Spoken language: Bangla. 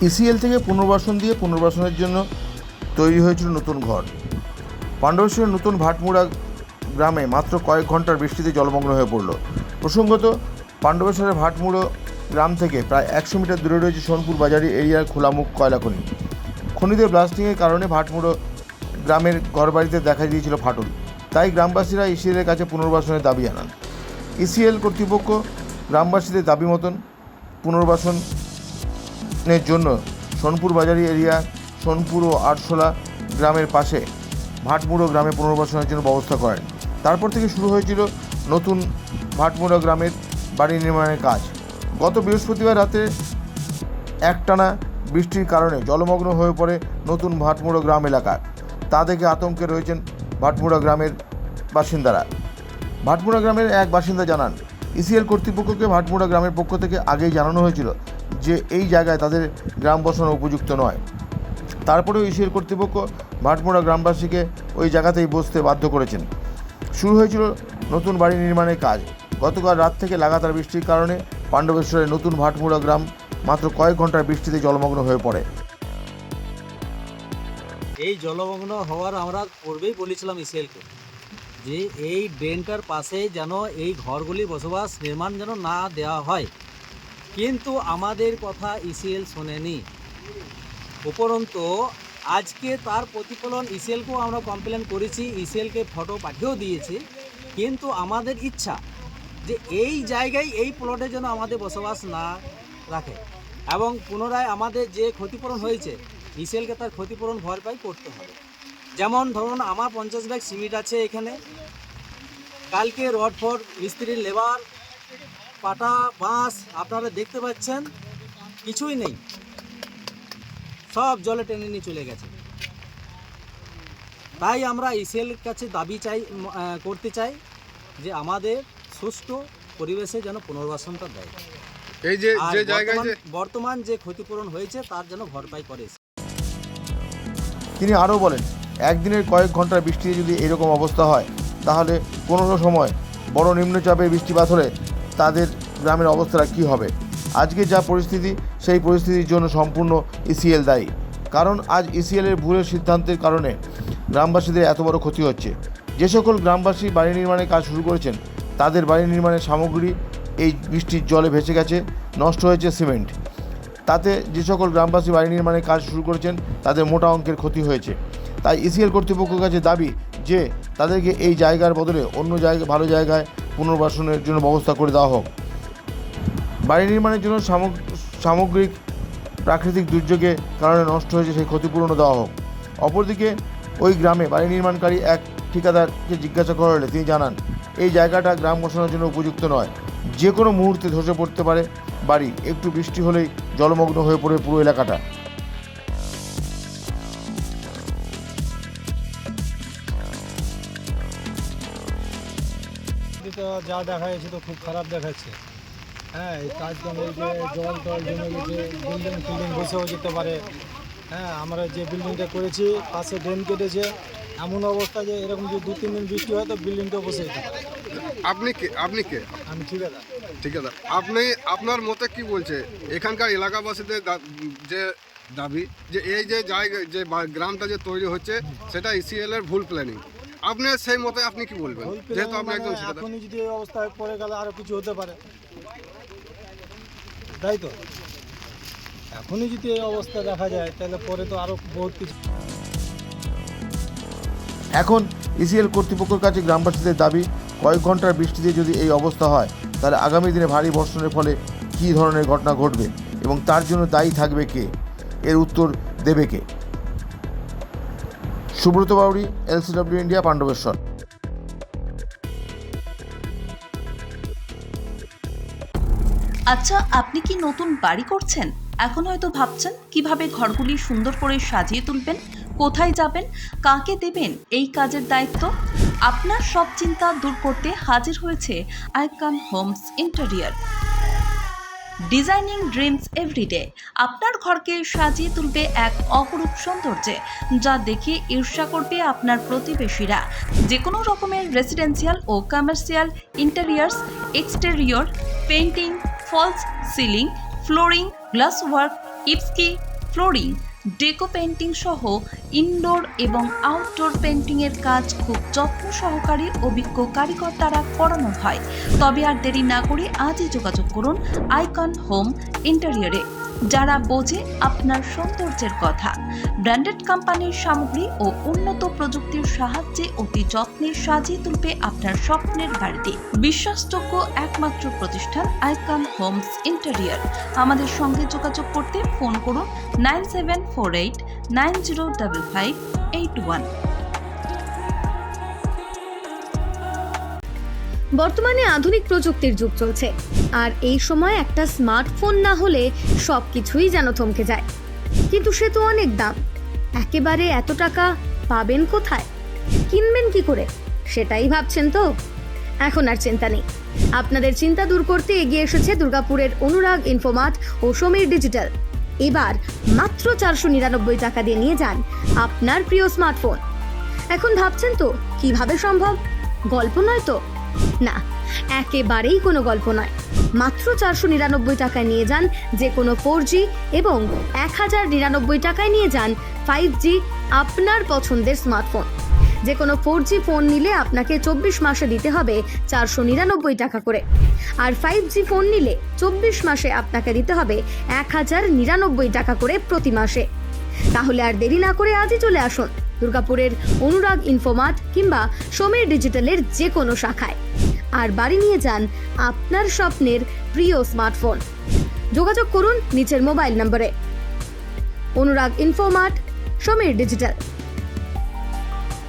ইসিএল থেকে পুনর্বাসন দিয়ে পুনর্বাসনের জন্য তৈরি হয়েছিল নতুন ঘর। পাণ্ডবেশ্বরের নতুন ভাটমুড়া গ্রামে মাত্র কয়েক ঘন্টার বৃষ্টিতে জলমগ্ন হয়ে পড়ল। প্রসঙ্গত, পাণ্ডবেশ্বরের ভাটমুড়ো গ্রাম থেকে প্রায় 100 মিটার দূরে রয়েছে সোনপুর বাজারি এরিয়ার খোলামুখ কয়লা খনি। খনিতে ব্লাস্টিংয়ের কারণে ভাটমুড়ো গ্রামের ঘরবাড়িতে দেখা দিয়েছিল ফাটল। তাই গ্রামবাসীরা ইসিএলের কাছে পুনর্বাসনের দাবি জানান। ইসিএল কর্তৃপক্ষ গ্রামবাসীদের দাবি মতন পুনর্বাসনের জন্য সোনপুর বাজারি এরিয়া সোনপুর ও আরশোলা গ্রামের পাশে ভাটমুড়ো গ্রামে পুনর্বাসনের জন্য ব্যবস্থা করেন। তারপর থেকে শুরু হয়েছিল নতুন ভাটমুড়ো গ্রামের বাড়ি নির্মাণের কাজ। গত বৃহস্পতিবার রাতে একটানা বৃষ্টির কারণে জলমগ্ন হয়ে পড়ে নতুন ভাটমুড়ো গ্রাম এলাকা। তা দেখে আতঙ্কে রয়েছেন ভাটমুড়া গ্রামের বাসিন্দারা। ভাটমুড়া গ্রামের এক বাসিন্দা জানান, ইসিএল কর্তৃপক্ষকে ভাটমুড়া গ্রামের পক্ষ থেকে আগেই জানানো হয়েছিল যে এই জায়গায় তাদের গ্রাম বসানো উপযুক্ত নয়। তারপরেও ইসিএল কর্তৃপক্ষ ভাটমুড়া গ্রামবাসীকে ওই জায়গাতেই বসতে বাধ্য করেছেন। শুরু হয়েছিল নতুন বাড়ি নির্মাণের কাজ। গতকাল রাত থেকে লাগাতার বৃষ্টির কারণে পাণ্ডবেশ্বরের নতুন ভাটমুড়া গ্রাম মাত্র কয়েক ঘন্টার বৃষ্টিতে জলমগ্ন হয়ে পড়ে। এই জলমগ্ন হওয়ার আমরা পূর্বেই বলেছিলাম ইসিএলকে যে এই ড্রেনটার পাশে যেন এই ঘরগুলি বসবাস নির্মাণ যেন না দেওয়া হয়, কিন্তু আমাদের কথা ইসিএল শোনেনি। উপরন্তু আজকে তার প্রতিফলন ইসিএলকেও আমরা কমপ্লেন করেছি, ইসিএলকে ফটো পাঠিয়েও দিয়েছি, কিন্তু আমাদের ইচ্ছা যে এই জায়গায় এই প্লটে যেন আমাদের বসবাস না রাখে এবং পুনরায় আমাদের যে ক্ষতিপূরণ হয়েছে ইসিএলকে তার ক্ষতিপূরণ ভরপাই করতে হবে। যেমন ধরুন আমার 50 ব্যাগ সিমেন্ট আছে এখানে, কালকে রড ফর মিস্ত্রির লেবার পাটা বাঁশ আপনারা দেখতে পাচ্ছেন কিছুই নেই, সব জলে টেনে নিয়ে চলে গেছে। তাই আমরা ইসিএলের কাছে দাবি করতে চাই যে আমাদের সুষ্ঠু পরিবেশে যেন পুনর্বাসনটা দেয়। এই যে জায়গায় বর্তমান যে ক্ষতিপূরণ হয়েছে তার যেন ভরপাই করে। তিনি আরও বলেন, একদিনের কয়েক ঘন্টার বৃষ্টিতে যদি এরকম অবস্থা হয় তাহলে কোনো সময় বড় নিম্নচাপের বৃষ্টিপাত হলে তাদের গ্রামের অবস্থাটা কী হবে। আজকে যা পরিস্থিতি, সেই পরিস্থিতির জন্য সম্পূর্ণ ইসিএল দায়ী। কারণ আজ ইসিএলের ভুলের সিদ্ধান্তের কারণে গ্রামবাসীদের এত বড় ক্ষতি হচ্ছে। যে সকল গ্রামবাসী বাড়ি নির্মাণের কাজ শুরু করেছেন তাদের বাড়ি নির্মাণের সামগ্রী এই বৃষ্টির জলে ভেসে গেছে, নষ্ট হয়েছে সিমেন্ট। তাতে যে সকল গ্রামবাসী বাড়ি নির্মাণের কাজ শুরু করেছেন তাদের মোটা অঙ্কের ক্ষতি হয়েছে। তাই ইসিএল কর্তৃপক্ষের কাছে দাবি যে তাদেরকে এই জায়গার বদলে অন্য জায়গায় ভালো জায়গায় পুনর্বাসনের জন্য ব্যবস্থা করে দেওয়া হোক। বাড়ি নির্মাণের জন্য সামগ্রিক প্রাকৃতিক দুর্যোগের কারণে নষ্ট হয়েছে সেই ক্ষতিপূরণও দেওয়া হোক। অপরদিকে ওই গ্রামে বাড়ি নির্মাণকারী এক ঠিকাদারকে জিজ্ঞাসা করা হলে তিনি জানান, এই জায়গাটা গ্রাম বসানোর জন্য উপযুক্ত নয়, যে কোনো মুহূর্তে ধসে পড়তে পারে বাড়ি, একটু বৃষ্টি হলেই জলমগ্ন হয়ে পড়ে পুরো এলাকাটা। যা দেখা যাচ্ছে তো খুব খারাপ দেখাচ্ছে। হ্যাঁ, এই কাজ জল টল জমে গেছে, বিল্ডিং ফিল্ডিং বসেও যেতে পারে। হ্যাঁ, আমরা যে বিল্ডিংটা করেছি পাশে ড্রেন কেটেছে, এমন অবস্থা যে এরকম যদি 2-3 দিন বৃষ্টি হয় তো বিল্ডিংটা বসে যেতে পারে। আপনি কে? আমি ঠিকাদার। আপনার মতে কি বলছে এখানকার এলাকাবাসীদের যে দাবি যে এই যে জায়গা যে গ্রামটা যে তৈরি হচ্ছে সেটা ইসিএল এর ভুল প্ল্যানিং, আপনি সেই মতে আপনি কি বলবেন? যেহেতু আপনি একজন ঠিকাদার। এখনই যদি এই অবস্থায় পড়ে গেলে আরো কিছু হতে পারে, তাই তো এখনই যদি এই অবস্থা দেখা যায় তাহলে পরে তো আরো বহুত কিছু। এখন ইসিএল কর্তৃপক্ষের কাছে গ্রামবাসীদের দাবি, কয়েক ঘন্টার বৃষ্টিতে যদি এই অবস্থা হয় তাহলে আগামী দিনে ভারী বর্ষণের ফলে কী ধরনের ঘটনা ঘটবে এবং তার জন্য দায়ী থাকবে কে, এর উত্তর দেবে কে। Subrata Bauri, LCW India, Pandabeswar. আচ্ছা, আপনি কি নতুন বাড়ি করছেন? এখন হয়তো ভাবছেন কিভাবে ঘরগুলি সুন্দর করে সাজিয়ে তুলবেন, কোথায় যাবেন, কাকে দেবেন এই কাজের দায়িত্ব। আপনার সব চিন্তা দূর করতে হাজির হয়েছে Icon Homes Interior. Designing dreams everyday আপনার ঘরকে সাজিয়ে তুলবে এক অপরূপ সৌন্দর্যে, যা দেখে ঈর্ষা করবে আপনার প্রতিবেশীরা। যে কোনো রকমের রেসিডেন্সিয়াল ও commercial interiors, exterior, painting, false ceiling, flooring, glass work, ইপস্কি, ফ্লোরিং, ডেকো পেন্টিং সহ ইনডোর এবং আউটডোর পেন্টিংয়ের কাজ খুব যত্ন সহকারে অভিজ্ঞ কারিগর দ্বারা করানো হয়। তবে আর দেরি না করে আজই যোগাযোগ করুন আইকন হোম ইন্টেরিয়রে, যারা বোঝে আপনার সৌন্দর্যের কথা। ব্র্যান্ডেড কোম্পানির সামগ্রী ও উন্নত প্রযুক্তির সাহায্যে অতি যত্নে সাজিয়ে তুলবে আপনার স্বপ্নের বাড়িতে। বিশ্বাসযোগ্য একমাত্র প্রতিষ্ঠান আইকন হোমস ইন্টেরিয়র। আমাদের সঙ্গে যোগাযোগ করতে ফোন করুন 9748905581। বর্তমানে আধুনিক প্রযুক্তির যুগ চলছে, আর এই সময় একটা স্মার্টফোন না হলে সব কিছুই যেন থমকে যায়। কিন্তু সে তো অনেক দাম, একেবারে এত টাকা পাবেন কোথায়, কিনবেন কি করে, সেটাই ভাবছেন তো? এখন আর চিন্তা নেই, আপনাদের চিন্তা দূর করতে এগিয়ে এসেছে দুর্গাপুরের অনুরাগ ইনফোমার্ট ও সমীর ডিজিটাল। এবার মাত্র 499 টাকা দিয়ে নিয়ে যান আপনার প্রিয় স্মার্টফোন। এখন ভাবছেন তো কিভাবে সম্ভব, গল্প নয় তো? না, একেবারেই কোনো গল্প নয়। মাত্র 499 টাকায় নিয়ে যান যে কোনো 4G এবং 1099 টাকায় নিয়ে যান 5G আপনার পছন্দের স্মার্টফোন। যে কোনো 4G ফোন নিলে আপনাকে 24 মাসে দিতে হবে 499 টাকা করে, আর 5G ফোন নিলে 24 মাসে আপনাকে দিতে হবে 1099 টাকা করে প্রতি মাসে। তাহলে আর দেরি না করে আজই চলে আসুন দুর্গাপুরের অনুরাগ ইনফোমার্ট কিংবা সমীর ডিজিটালের যে কোনো শাখায়, আর বাড়ি নিয়ে যান আপনার স্বপ্নের প্রিয় স্মার্টফোন। যোগাযোগ করুন নিচের মোবাইল নম্বরে। অনুরাগ ইনফোমার্ট, সমীর ডিজিটাল।